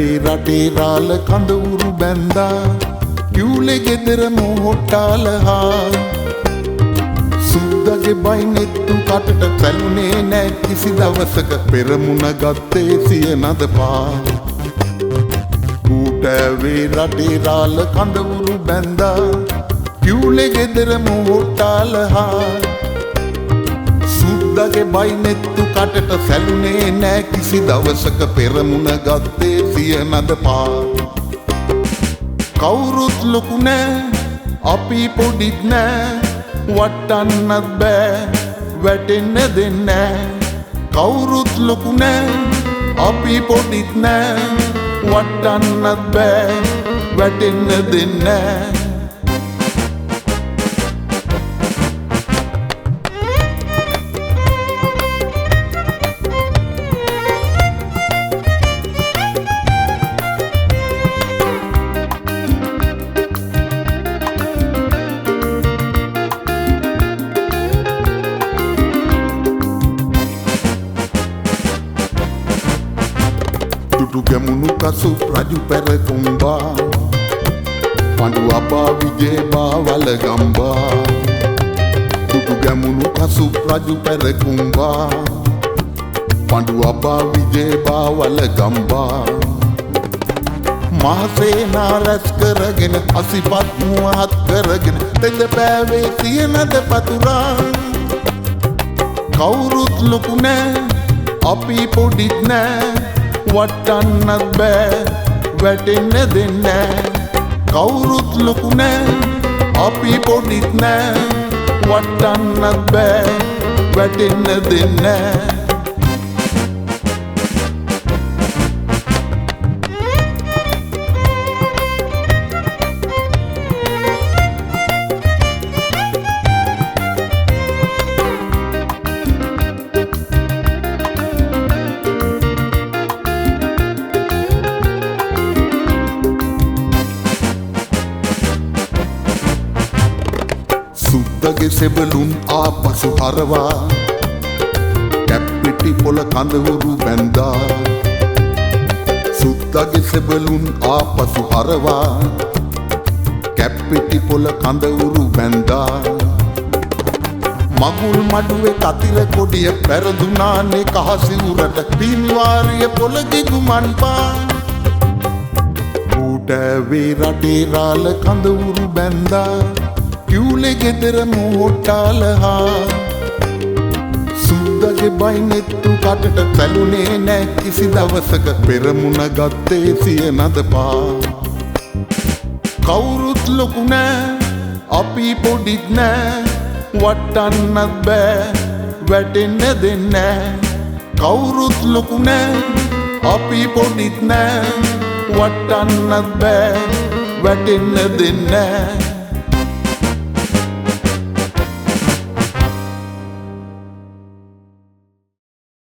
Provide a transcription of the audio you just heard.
වේ රටේ රාල කඳවුරු බැන්දා කිව්ලේ ගෙදර මොහොට්ටාලහා සුද්දගේ බයිනෙත්තු කටට පැලුනේ නෑ කිසි දවසක පෙරමුණ ගත්තේ සිය නද පා ඌට වේ රටේ රාල කඳවුරු බැන්දා කිව්ලේ ගෙදර මොහොට්ටාලහා සුද්දගේ බයිනෙත්තු කටට සැලුනේ නෑ කිසි දවසක පෙරමුණ ගත්තේ සිය නද පා කවුරුත් ලොකු නෑ අපි පොඩිත් නෑ වටන්නත් බෑ වැටෙන්න දෙන්නෑ කවුරුත් ලොකු නෑ අපි පොඩිත් නෑ වටන්නත් බෑ වැටෙන්න දෙන්නෑ Dudu gemunu kasu raju pere kumba Pandu abba vijeba wala gamba Dudu gemunu kasu raju pere kumba Pandu abba vijeba wala gamba Mahasena ras karagin asipat muat karagin Tete peve siyanad paturan Kawurut loku ne api podit ne වටන්නත් බෑ වැටෙන්න දෙන්නෑ කවුරුත් ලොකු නෑ අපි පොඩිත් නෑ වටන්නත් බෑ වැටෙන්න දෙන්නෑ සුද්දගේ සෙබළුන් ආපසු හරවා කැප්පිටි පොළ කඳවුරු බැන්දා සුද්දගේ සෙබළුන් ආපසු හරවා කැප්පිටි පොළ කඳවුරු බැන්දා මගුල් මඩුවේ කතිර කොඩිය පැරදුනානේ කහසිවුරට පින්වාරිය පොළ ගිගුමන් පා ඌට වේ රටේ රාල කඳවුරු බැන්දා කිව්ලේ ගෙදර මොහොට්ටාලහා සුද්දගේ බයිනෙත්තු කටට පැලුනේ නෑ කිසි දවසක පෙරමුණ ගත්තේ සිය නද පා කවුරුත් ලොකු නෑ අපි පොඩිත් නෑ වටන්නත් බෑ වැටෙන්න දෙන්නෑ කවුරුත් ලොකු නෑ අපි පොඩිත් නෑ වටන්නත් බෑ වැටෙන්න දෙන්නෑ